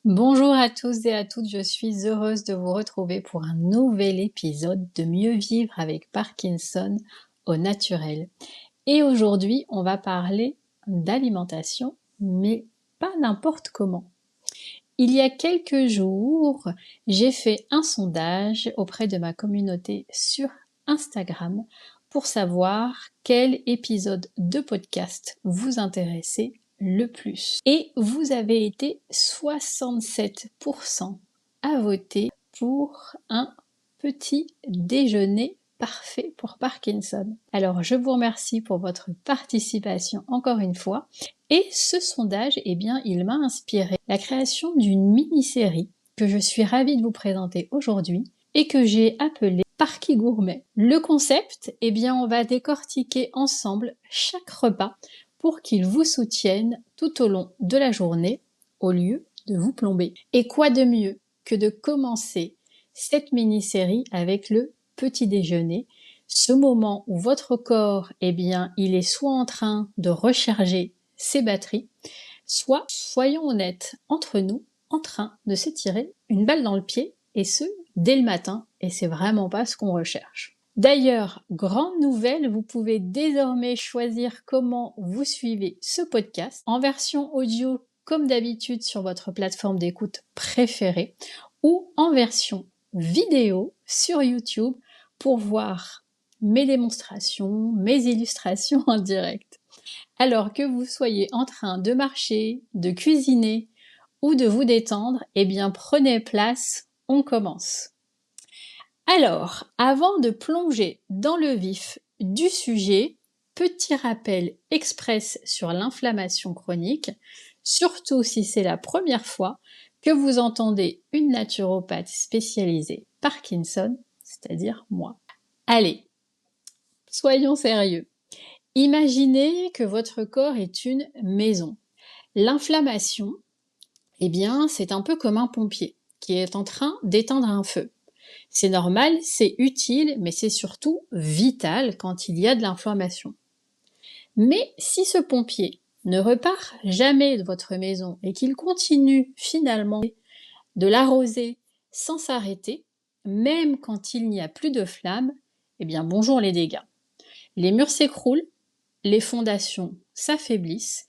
Bonjour à tous et à toutes, je suis heureuse de vous retrouver pour un nouvel épisode de Mieux vivre avec Parkinson au naturel. Et aujourd'hui, on va parler d'alimentation, mais pas n'importe comment. Il y a quelques jours, j'ai fait un sondage auprès de ma communauté sur Instagram pour savoir quel épisode de podcast vous intéressait le plus. Et vous avez été 67% à voter pour un petit déjeuner parfait pour Parkinson. Alors je vous remercie pour votre participation encore une fois. Et ce sondage, eh bien, il m'a inspiré la création d'une mini-série que je suis ravie de vous présenter aujourd'hui et que j'ai appelée Parky Gourmet. Le concept, eh bien, on va décortiquer ensemble chaque repas pour qu'il vous soutienne tout au long de la journée au lieu de vous plomber. Et quoi de mieux que de commencer cette mini-série avec le petit déjeuner, ce moment où votre corps, eh bien, il est soit en train de recharger ses batteries, soit, soyons honnêtes entre nous, en train de se tirer une balle dans le pied, et ce, dès le matin, et c'est vraiment pas ce qu'on recherche. D'ailleurs, grande nouvelle, vous pouvez désormais choisir comment vous suivez ce podcast en version audio comme d'habitude sur votre plateforme d'écoute préférée ou en version vidéo sur YouTube pour voir mes démonstrations, mes illustrations en direct. Alors que vous soyez en train de marcher, de cuisiner ou de vous détendre, eh bien prenez place, on commence. Alors, avant de plonger dans le vif du sujet, petit rappel express sur l'inflammation chronique, surtout si c'est la première fois que vous entendez une naturopathe spécialisée Parkinson, c'est-à-dire moi. Allez, soyons sérieux. Imaginez que votre corps est une maison. L'inflammation, eh bien, c'est un peu comme un pompier qui est en train d'éteindre un feu. C'est normal, c'est utile, mais c'est surtout vital quand il y a de l'inflammation. Mais si ce pompier ne repart jamais de votre maison et qu'il continue finalement de l'arroser sans s'arrêter, même quand il n'y a plus de flamme, eh bien bonjour les dégâts. Les murs s'écroulent, les fondations s'affaiblissent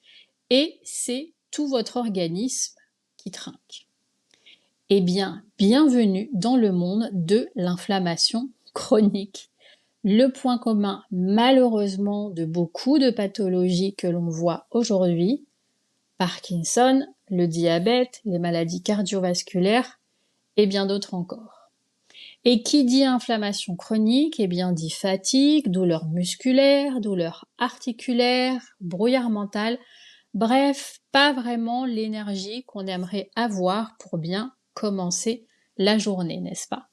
et c'est tout votre organisme qui trinque. Eh bien, bienvenue dans le monde de l'inflammation chronique. Le point commun, malheureusement, de beaucoup de pathologies que l'on voit aujourd'hui, Parkinson, le diabète, les maladies cardiovasculaires et bien d'autres encore. Et qui dit inflammation chronique, eh bien dit fatigue, douleur musculaire, douleur articulaire, brouillard mental, bref, pas vraiment l'énergie qu'on aimerait avoir pour bien commencer la journée, n'est-ce pas?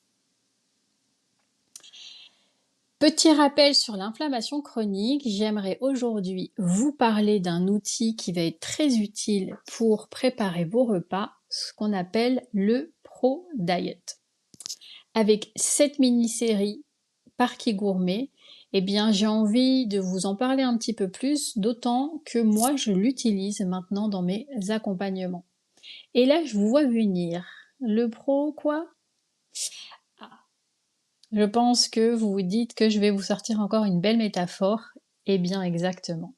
Petit rappel sur l'inflammation chronique, j'aimerais aujourd'hui vous parler d'un outil qui va être très utile pour préparer vos repas, ce qu'on appelle le Pro Diet. Avec cette mini-série Parky Gourmet, eh bien j'ai envie de vous en parler un petit peu plus, d'autant que moi je l'utilise maintenant dans mes accompagnements. Et là je vous vois venir. Le pro quoi? Je pense que vous vous dites que je vais vous sortir encore une belle métaphore. Eh bien exactement.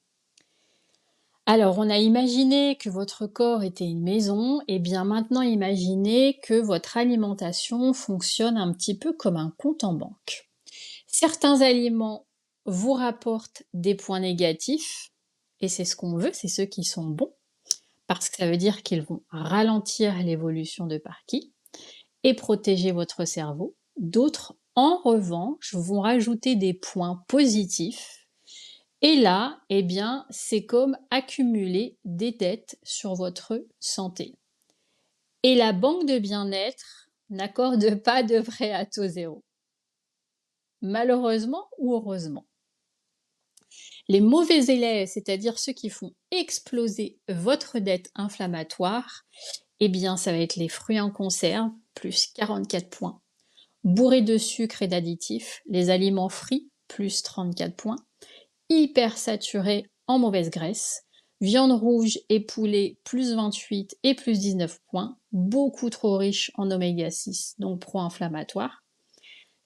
Alors on a imaginé que votre corps était une maison, et bien maintenant imaginez que votre alimentation fonctionne un petit peu comme un compte en banque. Certains aliments vous rapportent des points négatifs, et c'est ce qu'on veut, c'est ceux qui sont bons, parce que ça veut dire qu'ils vont ralentir l'évolution de Parky et protéger votre cerveau. D'autres, en revanche, vont rajouter des points positifs, et là, eh bien, c'est comme accumuler des dettes sur votre santé. Et la banque de bien-être n'accorde pas de prêt à taux zéro. Malheureusement ou heureusement. Les mauvais élèves, c'est-à-dire ceux qui font exploser votre dette inflammatoire, eh bien, ça va être les fruits en conserve, plus 44 points. Bourrés de sucre et d'additifs, les aliments frits, plus 34 points. Hyper saturés en mauvaise graisse, Viande rouge et poulet, plus 28 et plus 19 points, beaucoup trop riche en oméga 6, donc pro-inflammatoire.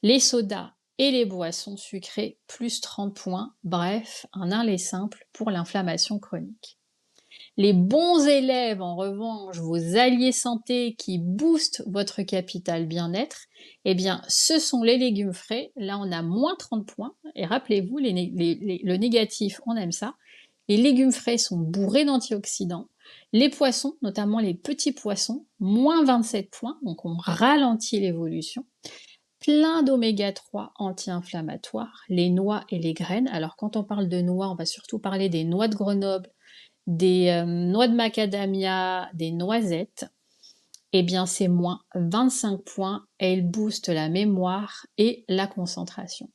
Les sodas et les boissons sucrées, plus 30 points, bref, un lait simple pour l'inflammation chronique. Les bons élèves, en revanche, vos alliés santé qui boostent votre capital bien-être, eh bien, ce sont les légumes frais. Là, on a moins 30 points. Et rappelez-vous, le négatif, on aime ça. Les légumes frais sont bourrés d'antioxydants. Les poissons, notamment les petits poissons, moins 27 points, donc on ralentit l'évolution. Plein d'oméga 3 anti-inflammatoires, les noix et les graines. Alors quand on parle de noix, on va surtout parler des noix de Grenoble, des noix de macadamia, des noisettes. Eh bien c'est moins 25 points et il booste la mémoire et la concentration.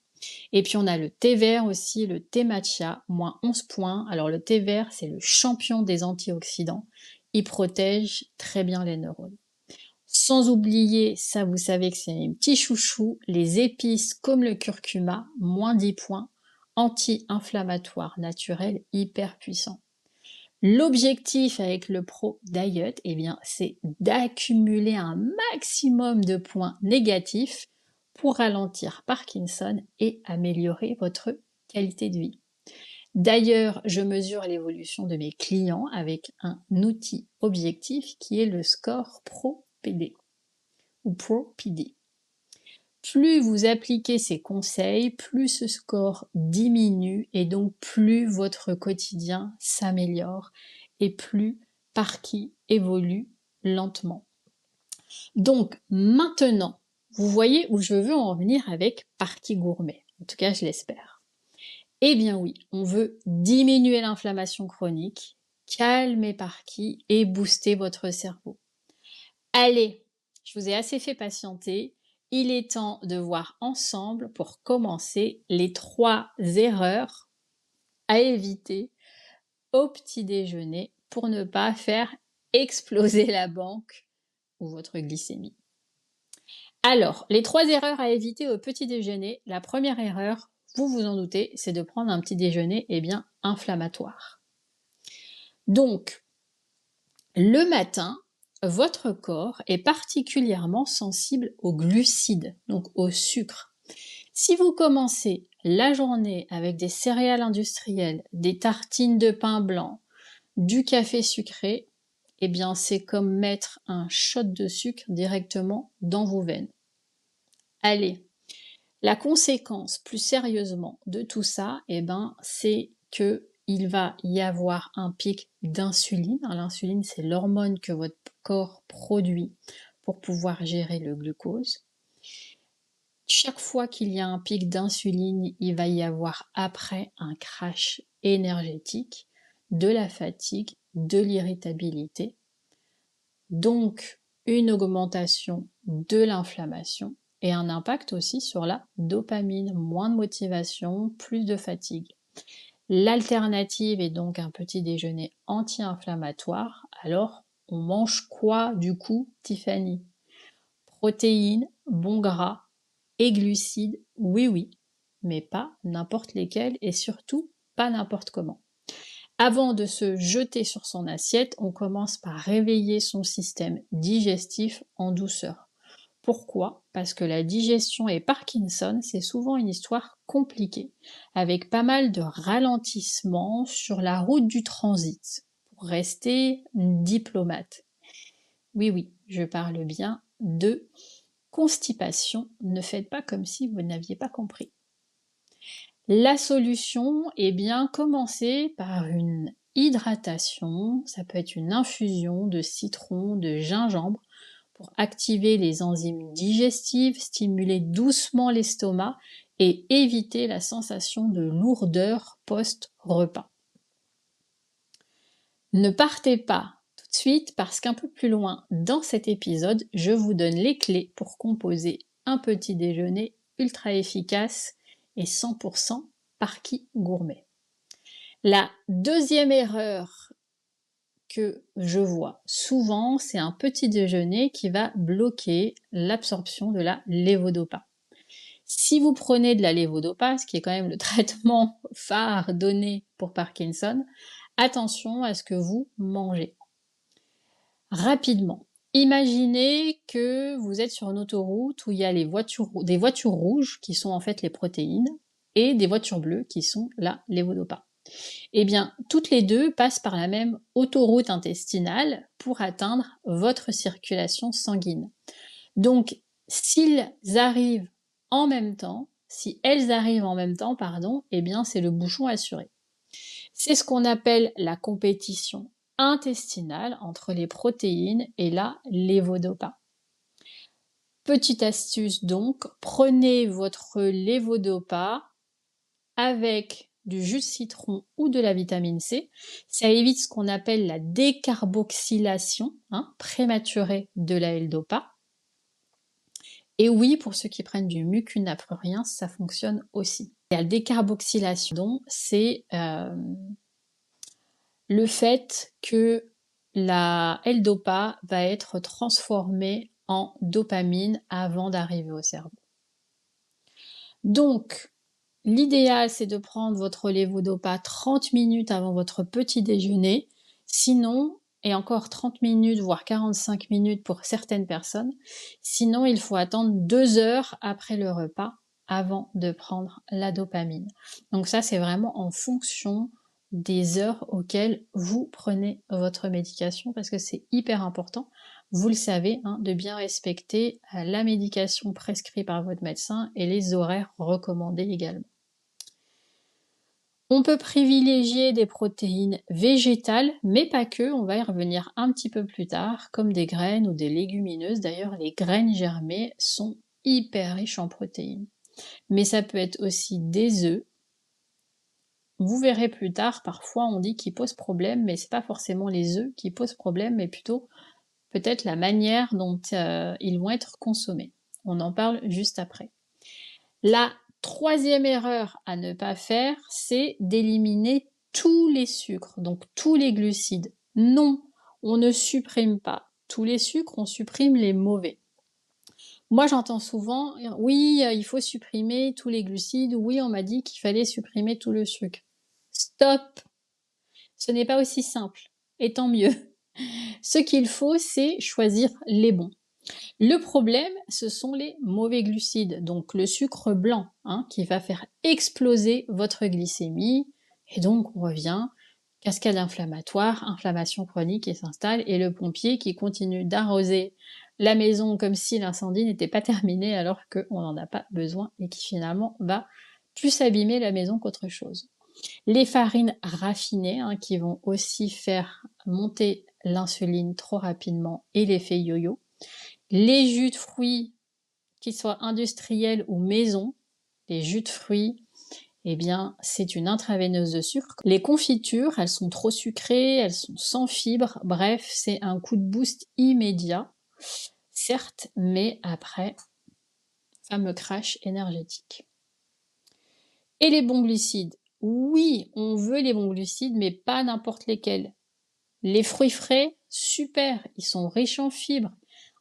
Et puis on a le thé vert aussi, le thé matcha, moins 11 points. Alors le thé vert, c'est le champion des antioxydants. Il protège très bien les neurones. Sans oublier, ça vous savez que c'est un petit chouchou, les épices comme le curcuma, moins 10 points, anti-inflammatoire naturel, hyper puissant. L'objectif avec le Pro Diet, eh bien, c'est d'accumuler un maximum de points négatifs pour ralentir Parkinson et améliorer votre qualité de vie. D'ailleurs, je mesure l'évolution de mes clients avec un outil objectif qui est le score Pro-PD ou Pro-PD. Plus vous appliquez ces conseils, plus ce score diminue et donc plus votre quotidien s'améliore et plus Parky évolue lentement. Donc maintenant, vous voyez où je veux en venir avec Parky Gourmet. En tout cas, je l'espère. Eh bien oui, on veut diminuer l'inflammation chronique, calmer Parky et booster votre cerveau. Allez, je vous ai assez fait patienter. Il est temps de voir ensemble, pour commencer, les 3 erreurs à éviter au petit déjeuner pour ne pas faire exploser la banque ou votre glycémie. Alors, les 3 erreurs à éviter au petit déjeuner. La première erreur, vous vous en doutez, c'est de prendre un petit déjeuner bien inflammatoire. Donc, le matin, votre corps est particulièrement sensible aux glucides, donc au sucre. Si vous commencez la journée avec des céréales industrielles, des tartines de pain blanc, du café sucré, eh bien c'est comme mettre un shot de sucre directement dans vos veines. Allez, la conséquence plus sérieusement de tout ça, c'est que il va y avoir un pic d'insuline. L'insuline, c'est l'hormone que votre corps produit pour pouvoir gérer le glucose. Chaque fois qu'il y a un pic d'insuline, il va y avoir après un crash énergétique, de la fatigue, de l'irritabilité, donc une augmentation de l'inflammation et un impact aussi sur la dopamine, moins de motivation, plus de fatigue. L'alternative est donc un petit déjeuner anti-inflammatoire. Alors, on mange quoi du coup, Tiffany? Protéines, bons gras et glucides, oui, mais pas n'importe lesquels et surtout pas n'importe comment. Avant de se jeter sur son assiette, on commence par réveiller son système digestif en douceur. Pourquoi? Parce que la digestion et Parkinson, c'est souvent une histoire compliquée, avec pas mal de ralentissements sur la route du transit, pour rester diplomate. Oui, je parle bien de constipation. Ne faites pas comme si vous n'aviez pas compris. La solution, commencer par une hydratation, ça peut être une infusion de citron, de gingembre, pour activer les enzymes digestives, stimuler doucement l'estomac et éviter la sensation de lourdeur post-repas. Ne partez pas tout de suite parce qu'un peu plus loin dans cet épisode, je vous donne les clés pour composer un petit déjeuner ultra efficace et 100% Parky Gourmet. La deuxième erreur que je vois souvent, c'est un petit déjeuner qui va bloquer l'absorption de la lévodopa. Si vous prenez de la lévodopa, ce qui est quand même le traitement phare donné pour Parkinson, attention à ce que vous mangez. Rapidement, imaginez que vous êtes sur une autoroute où il y a des voitures rouges qui sont en fait les protéines et des voitures bleues qui sont la lévodopa. Eh bien, toutes les deux passent par la même autoroute intestinale pour atteindre votre circulation sanguine. Donc, s'ils arrivent en même temps, si elles arrivent en même temps, pardon, eh bien, c'est le bouchon assuré. C'est ce qu'on appelle la compétition intestinale entre les protéines et la lévodopa. Petite astuce donc, prenez votre lévodopa avec du jus de citron ou de la vitamine C. Ça évite ce qu'on appelle la décarboxylation prématurée de la L-dopa. Et oui, pour ceux qui prennent du mucunaphrurien, ça fonctionne aussi. La décarboxylation, c'est le fait que la L-dopa va être transformée en dopamine avant d'arriver au cerveau. Donc, l'idéal, c'est de prendre votre lévodopa 30 minutes avant votre petit déjeuner. Sinon, et encore 30 minutes, voire 45 minutes pour certaines personnes, sinon il faut attendre 2 heures après le repas avant de prendre la dopamine. Donc ça, c'est vraiment en fonction des heures auxquelles vous prenez votre médication parce que c'est hyper important, vous le savez, de bien respecter la médication prescrite par votre médecin et les horaires recommandés également. On peut privilégier des protéines végétales, mais pas que, on va y revenir un petit peu plus tard, comme des graines ou des légumineuses. D'ailleurs, les graines germées sont hyper riches en protéines. Mais ça peut être aussi des œufs. Vous verrez plus tard, parfois on dit qu'ils posent problème, mais c'est pas forcément les œufs qui posent problème, mais plutôt peut-être la manière dont ils vont être consommés. On en parle juste après. La troisième erreur à ne pas faire, c'est d'éliminer tous les sucres, donc tous les glucides. Non, on ne supprime pas tous les sucres, on supprime les mauvais. Moi, j'entends souvent, oui, il faut supprimer tous les glucides, oui, on m'a dit qu'il fallait supprimer tout le sucre. Stop! Ce n'est pas aussi simple, et tant mieux. Ce qu'il faut, c'est choisir les bons. Le problème, ce sont les mauvais glucides, donc le sucre blanc, qui va faire exploser votre glycémie, et donc on revient, cascade inflammatoire, inflammation chronique qui s'installe, et le pompier qui continue d'arroser la maison comme si l'incendie n'était pas terminé alors qu'on n'en a pas besoin, et qui finalement va plus abîmer la maison qu'autre chose. Les farines raffinées, qui vont aussi faire monter l'insuline trop rapidement et l'effet yo-yo. Les jus de fruits, qu'ils soient industriels ou maison, les jus de fruits, eh bien, c'est une intraveineuse de sucre. Les confitures, elles sont trop sucrées, elles sont sans fibres, bref, c'est un coup de boost immédiat, certes, mais après, fameux crash énergétique. Et les bons glucides, oui, on veut les bons glucides, mais pas n'importe lesquels. Les fruits frais, super, ils sont riches en fibres,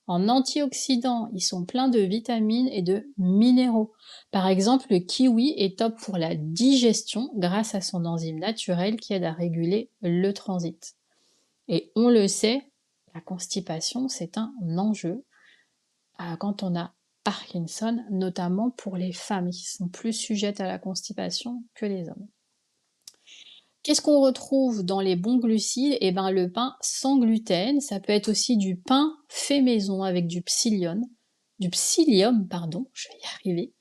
en antioxydants, ils sont pleins de vitamines et de minéraux. Par exemple, le kiwi est top pour la digestion grâce à son enzyme naturelle qui aide à réguler le transit. Et on le sait, la constipation, c'est un enjeu quand on a Parkinson, notamment pour les femmes qui sont plus sujettes à la constipation que les hommes. Qu'est-ce qu'on retrouve dans les bons glucides? Eh ben, le pain sans gluten, ça peut être aussi du pain fait maison avec du psyllium, je vais y arriver,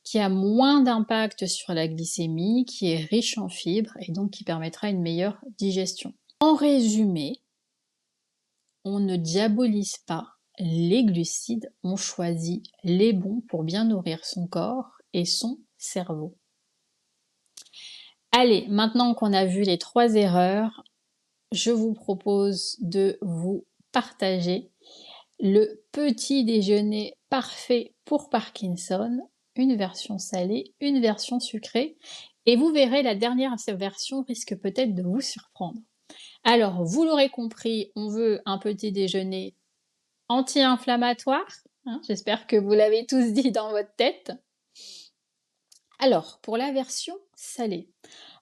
qui a moins d'impact sur la glycémie, qui est riche en fibres et donc qui permettra une meilleure digestion. En résumé, on ne diabolise pas les glucides, on choisit les bons pour bien nourrir son corps et son cerveau. Allez, maintenant qu'on a vu les 3 erreurs, je vous propose de vous partager le petit déjeuner parfait pour Parkinson, une version salée, une version sucrée, et vous verrez, la dernière version risque peut-être de vous surprendre. Alors, vous l'aurez compris, on veut un petit déjeuner anti-inflammatoire, j'espère que vous l'avez tous dit dans votre tête, Alors, pour la version salée,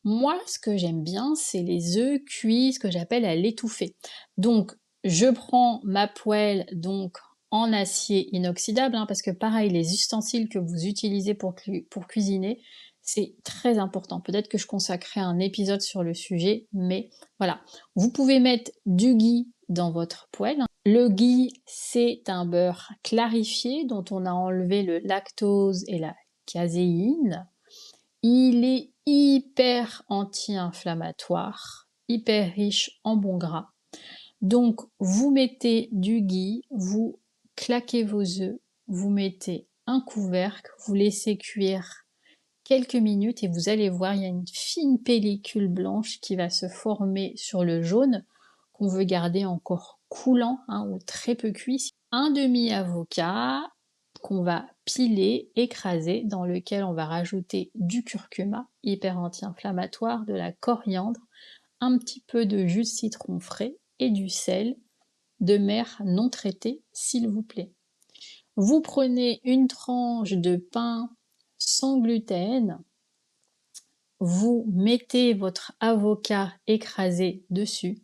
moi, ce que j'aime bien, c'est les œufs cuits, ce que j'appelle à l'étouffée. Donc, je prends ma poêle donc en acier inoxydable, hein, parce que pareil, les ustensiles que vous utilisez pour cuisiner, c'est très important. Peut-être que je consacrerai un épisode sur le sujet, mais voilà. Vous pouvez mettre du ghee dans votre poêle. Le ghee, c'est un beurre clarifié dont on a enlevé le lactose et la caséine. Il est hyper anti-inflammatoire, hyper riche en bons gras. Donc, vous mettez du ghee, vous claquez vos œufs, vous mettez un couvercle, vous laissez cuire quelques minutes et vous allez voir, il y a une fine pellicule blanche qui va se former sur le jaune qu'on veut garder encore coulant, hein, ou très peu cuit. Un demi-avocat qu'on va piler, écraser, dans lequel on va rajouter du curcuma, hyper anti-inflammatoire, de la coriandre, un petit peu de jus de citron frais et du sel de mer non traité, s'il vous plaît. Vous prenez une tranche de pain sans gluten, vous mettez votre avocat écrasé dessus.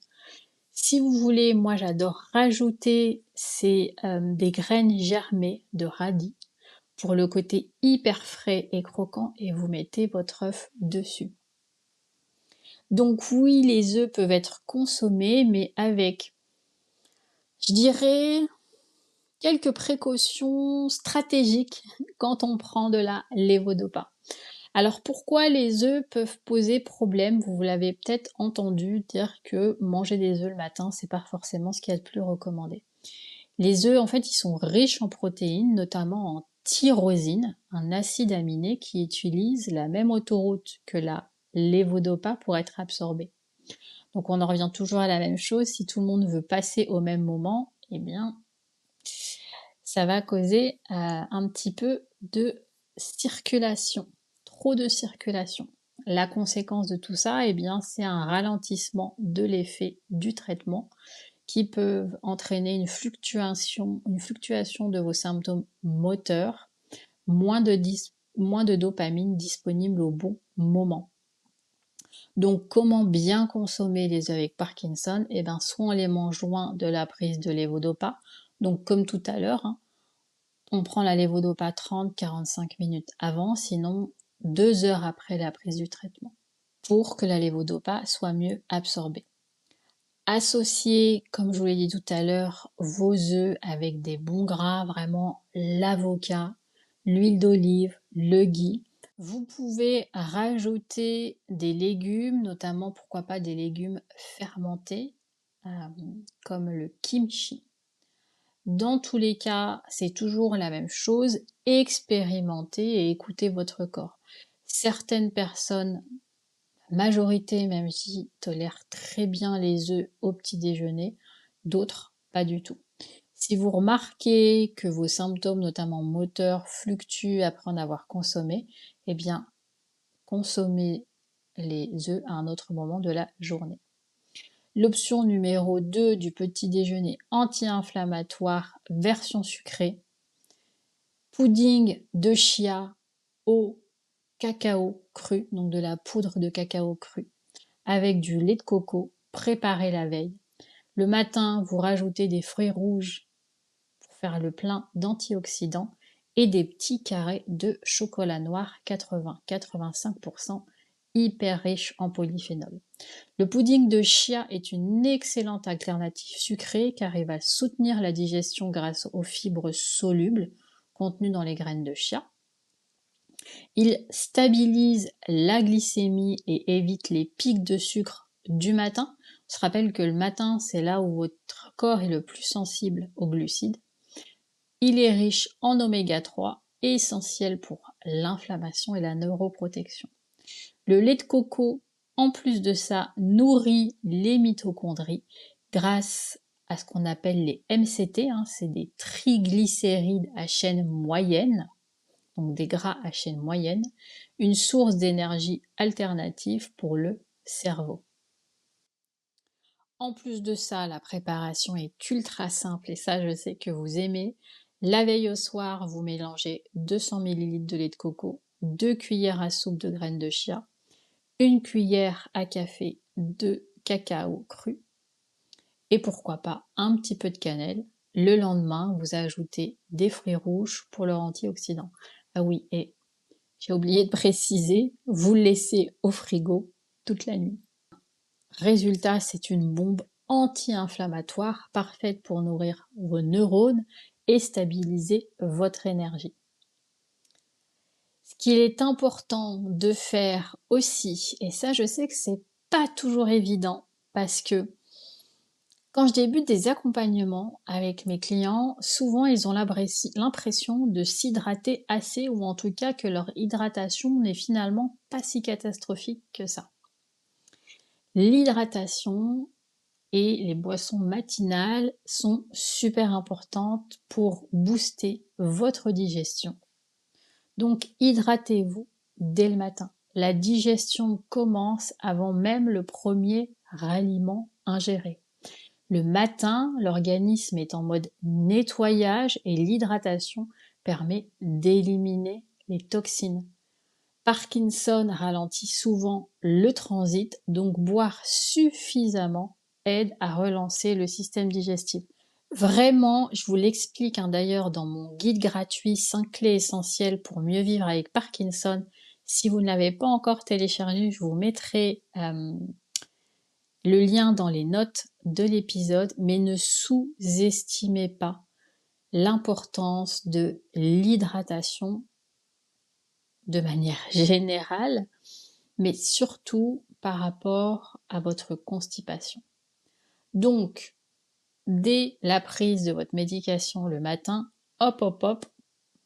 Si vous voulez, moi j'adore rajouter des graines germées de radis pour le côté hyper frais et croquant et vous mettez votre œuf dessus. Donc oui, les œufs peuvent être consommés, mais avec, je dirais, quelques précautions stratégiques quand on prend de la levodopa. Alors pourquoi les œufs peuvent poser problème? Vous l'avez peut-être entendu dire que manger des œufs le matin, c'est pas forcément ce qu'il y a de plus recommandé. Les œufs, en fait, ils sont riches en protéines, notamment en tyrosine, un acide aminé qui utilise la même autoroute que la levodopa pour être absorbé. Donc on en revient toujours à la même chose, si tout le monde veut passer au même moment, eh bien ça va causer un petit peu de circulation, trop de circulation. La conséquence de tout ça, eh bien, c'est un ralentissement de l'effet du traitement qui peuvent entraîner une fluctuation de vos symptômes moteurs, moins de dopamine disponible au bon moment. Donc, comment bien consommer les œufs avec Parkinson? Eh bien, soit on les mange loin de la prise de levodopa, donc comme tout à l'heure, hein, on prend la levodopa 30-45 minutes avant, sinon 2 heures après la prise du traitement, pour que la levodopa soit mieux absorbée. Associez, comme je vous l'ai dit tout à l'heure, vos œufs avec des bons gras, vraiment l'avocat, l'huile d'olive, le ghee. Vous pouvez rajouter des légumes, notamment pourquoi pas des légumes fermentés, euh, comme le kimchi. Dans tous les cas, c'est toujours la même chose, expérimentez et écoutez votre corps. Certaines personnes, la majorité même si, tolèrent très bien les œufs au petit déjeuner, d'autres pas du tout. Si vous remarquez que vos symptômes, notamment moteurs, fluctuent après en avoir consommé, eh bien, consommez les œufs à un autre moment de la journée. L'option numéro 2 du petit déjeuner anti-inflammatoire version sucrée, pudding de chia au cacao cru, donc de la poudre de cacao cru, avec du lait de coco préparé la veille. Le matin, vous rajoutez des fruits rouges pour faire le plein d'antioxydants et des petits carrés de chocolat noir 80-85%, hyper riche en polyphénol. Le pudding de chia est une excellente alternative sucrée car il va soutenir la digestion grâce aux fibres solubles contenues dans les graines de chia. Il stabilise la glycémie et évite les pics de sucre du matin. On se rappelle que le matin, c'est là où votre corps est le plus sensible aux glucides. Il est riche en oméga 3, essentiel pour l'inflammation et la neuroprotection. Le lait de coco, en plus de ça, nourrit les mitochondries grâce à ce qu'on appelle les MCT, hein, c'est des triglycérides à chaîne moyenne, donc des gras à chaîne moyenne, une source d'énergie alternative pour le cerveau. En plus de ça, la préparation est ultra simple et ça je sais que vous aimez. La veille au soir, vous mélangez 200 ml de lait de coco, 2 cuillères à soupe de graines de chia, 1 cuillère à café de cacao cru et pourquoi pas un petit peu de cannelle. Le lendemain, vous ajoutez des fruits rouges pour leur antioxydant. Ah oui, et j'ai oublié de préciser, vous le laissez au frigo toute la nuit. Résultat, c'est une bombe anti-inflammatoire parfaite pour nourrir vos neurones et stabiliser votre énergie. Ce qu'il est important de faire aussi, et ça je sais que c'est pas toujours évident parce que quand je débute des accompagnements avec mes clients, souvent ils ont l'impression de s'hydrater assez ou en tout cas que leur hydratation n'est finalement pas si catastrophique que ça. L'hydratation et les boissons matinales sont super importantes pour booster votre digestion. Donc hydratez-vous dès le matin. La digestion commence avant même le premier ralliement ingéré. Le matin, l'organisme est en mode nettoyage et l'hydratation permet d'éliminer les toxines. Parkinson ralentit souvent le transit, donc boire suffisamment aide à relancer le système digestif. Vraiment, je vous l'explique d'ailleurs dans mon guide gratuit 5 clés essentielles pour mieux vivre avec Parkinson. Si vous ne l'avez pas encore téléchargé, je vous mettrai le lien dans les notes de l'épisode, mais ne sous-estimez pas l'importance de l'hydratation de manière générale, mais surtout par rapport à votre constipation. Donc, dès la prise de votre médication le matin, hop,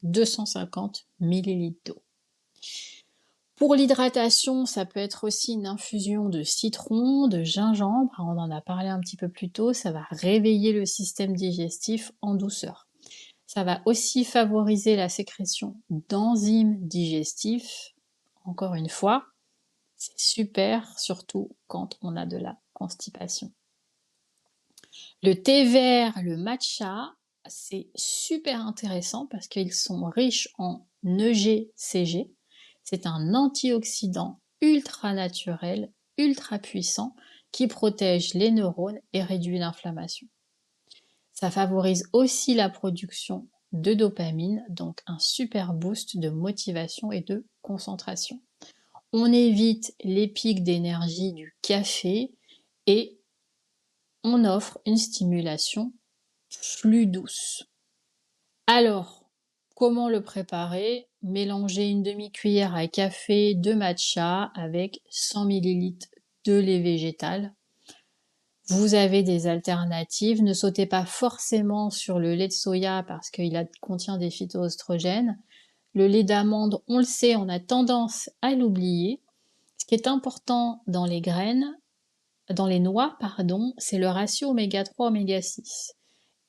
250 ml d'eau. Pour l'hydratation, ça peut être aussi une infusion de citron, de gingembre, on en a parlé un petit peu plus tôt, ça va réveiller le système digestif en douceur. Ça va aussi favoriser la sécrétion d'enzymes digestifs. Encore une fois, c'est super, surtout quand on a de la constipation. Le thé vert, le matcha, c'est super intéressant parce qu'ils sont riches en EGCG. C'est un antioxydant ultra naturel, ultra puissant, qui protège les neurones et réduit l'inflammation. Ça favorise aussi la production de dopamine, donc un super boost de motivation et de concentration. On évite les pics d'énergie du café et on offre une stimulation plus douce. Alors, comment le préparer? Mélangez une demi-cuillère à café de matcha avec 100 ml de lait végétal. Vous avez des alternatives. Ne sautez pas forcément sur le lait de soya parce qu'il contient des phytoestrogènes. Le lait d'amande, on le sait, on a tendance à l'oublier. Ce qui est important dans les noix, c'est le ratio oméga 3, oméga 6.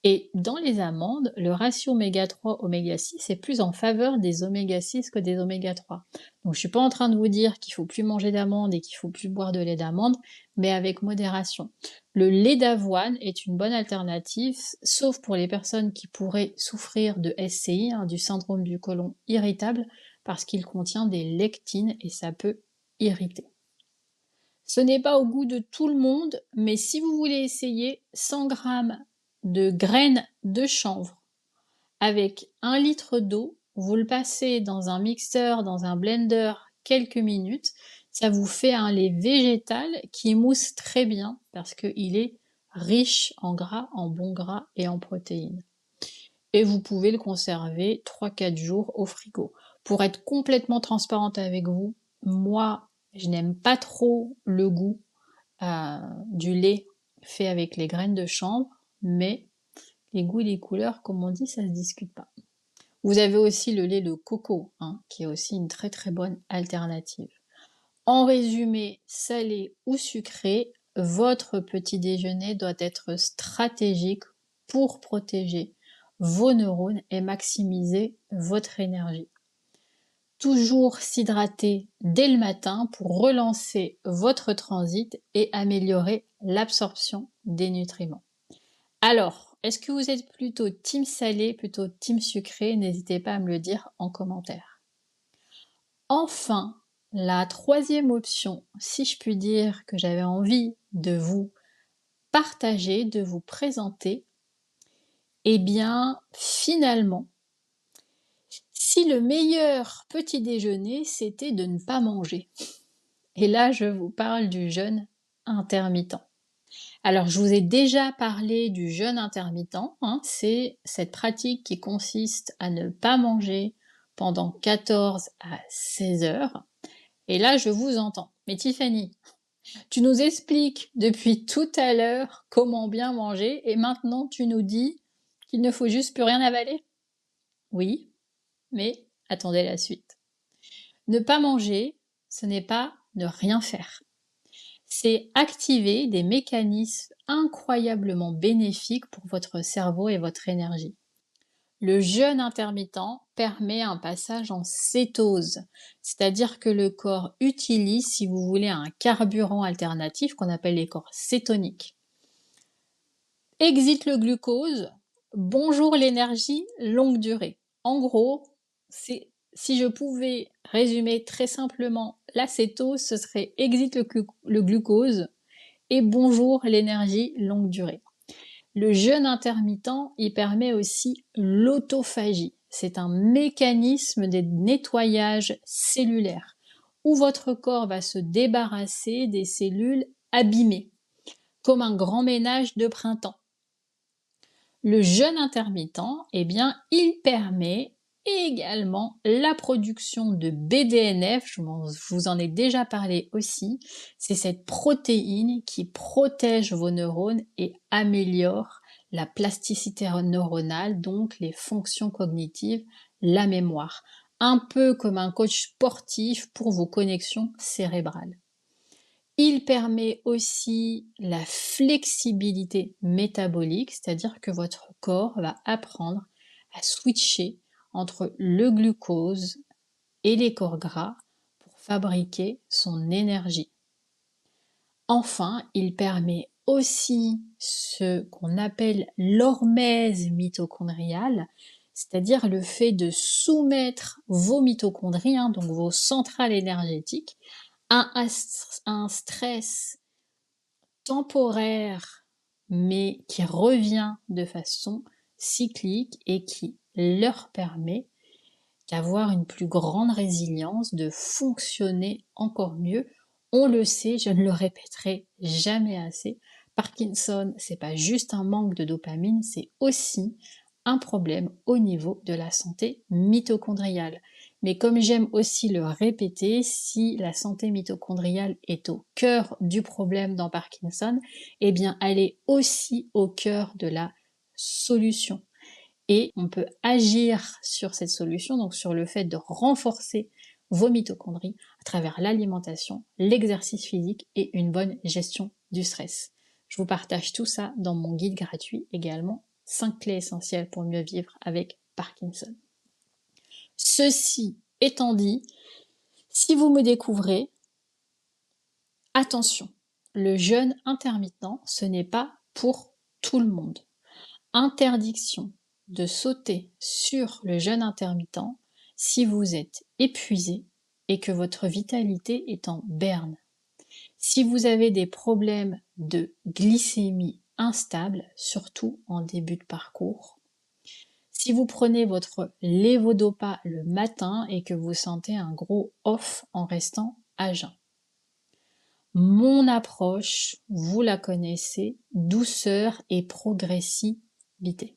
Et dans les amandes, le ratio oméga 3, oméga 6 est plus en faveur des oméga 6 que des oméga 3. Donc je suis pas en train de vous dire qu'il faut plus manger d'amandes et qu'il faut plus boire de lait d'amande, mais avec modération. Le lait d'avoine est une bonne alternative, sauf pour les personnes qui pourraient souffrir de SCI, du syndrome du côlon irritable, parce qu'il contient des lectines et ça peut irriter. Ce n'est pas au goût de tout le monde, mais si vous voulez essayer 100 g de graines de chanvre avec 1 litre d'eau, vous le passez dans un mixeur, dans un blender quelques minutes, ça vous fait un lait végétal qui mousse très bien parce qu'il est riche en gras, en bons gras et en protéines. Et vous pouvez le conserver 3-4 jours au frigo. Pour être complètement transparente avec vous, moi, je n'aime pas trop le goût du lait fait avec les graines de chanvre, mais les goûts et les couleurs, comme on dit, ça se discute pas. Vous avez aussi le lait de coco, qui est aussi une très très bonne alternative. En résumé, salé ou sucré, votre petit déjeuner doit être stratégique pour protéger vos neurones et maximiser votre énergie. Toujours s'hydrater dès le matin pour relancer votre transit et améliorer l'absorption des nutriments. Alors, est-ce que vous êtes plutôt team salé, plutôt team sucré? N'hésitez pas à me le dire en commentaire. Enfin, la troisième option, si je puis dire, que j'avais envie de vous partager, de vous présenter, eh bien, finalement, si le meilleur petit déjeuner, c'était de ne pas manger. Et là, je vous parle du jeûne intermittent. Alors, je vous ai déjà parlé du jeûne intermittent, hein, c'est cette pratique qui consiste à ne pas manger pendant 14 à 16 heures. Et là, je vous entends. Mais Tiffany, tu nous expliques depuis tout à l'heure comment bien manger et maintenant tu nous dis qu'il ne faut juste plus rien avaler? Oui, mais attendez la suite. Ne pas manger, ce n'est pas ne rien faire. C'est activer des mécanismes incroyablement bénéfiques pour votre cerveau et votre énergie. Le jeûne intermittent permet un passage en cétose, c'est-à-dire que le corps utilise, si vous voulez, un carburant alternatif qu'on appelle les corps cétoniques. Exit le glucose, bonjour l'énergie longue durée. En gros, si je pouvais résumer très simplement la cétose, ce serait exit le glucose et bonjour l'énergie longue durée. Le jeûne intermittent, il permet aussi l'autophagie. C'est un mécanisme de nettoyage cellulaire où votre corps va se débarrasser des cellules abîmées, comme un grand ménage de printemps. Le jeûne intermittent, eh bien, il permet également la production de BDNF, je vous en ai déjà parlé aussi, c'est cette protéine qui protège vos neurones et améliore la plasticité neuronale, donc les fonctions cognitives, la mémoire, un peu comme un coach sportif pour vos connexions cérébrales. Il permet aussi la flexibilité métabolique, c'est-à-dire que votre corps va apprendre à switcher entre le glucose et les corps gras pour fabriquer son énergie. Enfin, il permet aussi ce qu'on appelle l'hormèse mitochondriale, c'est-à-dire le fait de soumettre vos mitochondries, donc vos centrales énergétiques, à un stress temporaire, mais qui revient de façon cyclique et qui leur permet d'avoir une plus grande résilience, de fonctionner encore mieux. On le sait, je ne le répéterai jamais assez. Parkinson, c'est pas juste un manque de dopamine, c'est aussi un problème au niveau de la santé mitochondriale. Mais comme j'aime aussi le répéter, si la santé mitochondriale est au cœur du problème dans Parkinson, eh bien elle est aussi au cœur de la solution. Et on peut agir sur cette solution, donc sur le fait de renforcer vos mitochondries à travers l'alimentation, l'exercice physique et une bonne gestion du stress. Je vous partage tout ça dans mon guide gratuit également, 5 clés essentielles pour mieux vivre avec Parkinson. Ceci étant dit, si vous me découvrez, attention, le jeûne intermittent, ce n'est pas pour tout le monde. Interdiction de sauter sur le jeûne intermittent si vous êtes épuisé et que votre vitalité est en berne. Si vous avez des problèmes de glycémie instable, surtout en début de parcours. Si vous prenez votre lévodopa le matin et que vous sentez un gros off en restant à jeun. Mon approche, vous la connaissez, douceur et progressivité.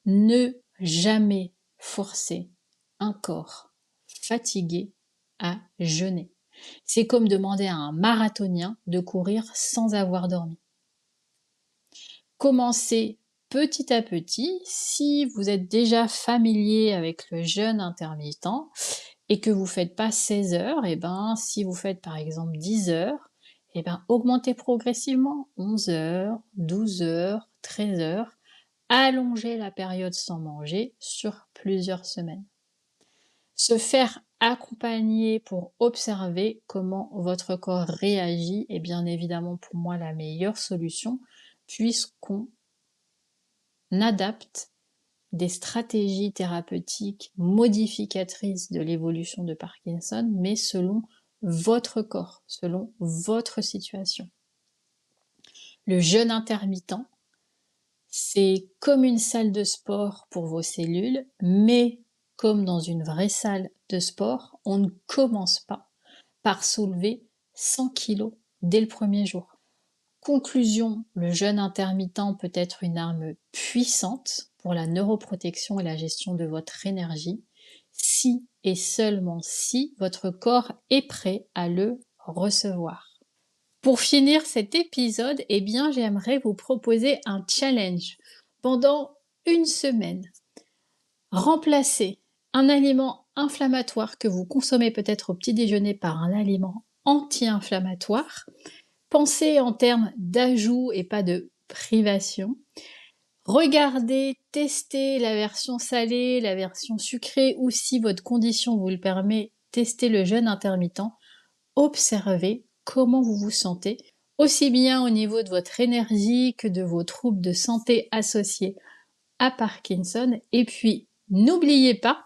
Ne jamais forcer un corps fatigué à jeûner. C'est comme demander à un marathonien de courir sans avoir dormi. Commencez petit à petit. Si vous êtes déjà familier avec le jeûne intermittent et que vous ne faites pas 16 heures, et ben si vous faites par exemple 10 heures, et ben augmentez progressivement 11 heures, 12 heures, 13 heures. Allongez la période sans manger sur plusieurs semaines. Se faire accompagner pour observer comment votre corps réagit est bien évidemment pour moi la meilleure solution puisqu'on adapte des stratégies thérapeutiques modificatrices de l'évolution de Parkinson, mais selon votre corps, selon votre situation. Le jeûne intermittent, c'est comme une salle de sport pour vos cellules, mais comme dans une vraie salle de sport, on ne commence pas par soulever 100 kg dès le premier jour. Conclusion, le jeûne intermittent peut être une arme puissante pour la neuroprotection et la gestion de votre énergie, si et seulement si votre corps est prêt à le recevoir. Pour finir cet épisode, j'aimerais vous proposer un challenge. Pendant une semaine, remplacez un aliment inflammatoire que vous consommez peut-être au petit déjeuner par un aliment anti-inflammatoire. Pensez en termes d'ajout et pas de privation. Regardez, testez la version salée, la version sucrée, ou si votre condition vous le permet, testez le jeûne intermittent. Observez comment vous vous sentez, aussi bien au niveau de votre énergie que de vos troubles de santé associés à Parkinson. Et puis, n'oubliez pas,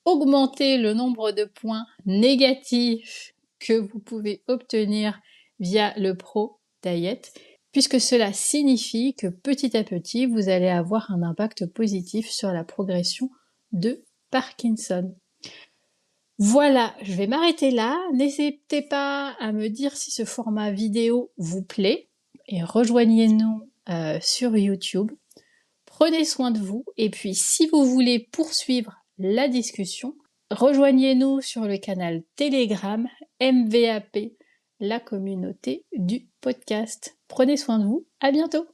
augmentez le nombre de points négatifs que vous pouvez obtenir via le Pro Diet, puisque cela signifie que petit à petit, vous allez avoir un impact positif sur la progression de Parkinson. Voilà, je vais m'arrêter là. N'hésitez pas à me dire si ce format vidéo vous plaît et rejoignez-nous sur YouTube. Prenez soin de vous et puis si vous voulez poursuivre la discussion, rejoignez-nous sur le canal Telegram MVAP, la communauté du podcast. Prenez soin de vous, à bientôt!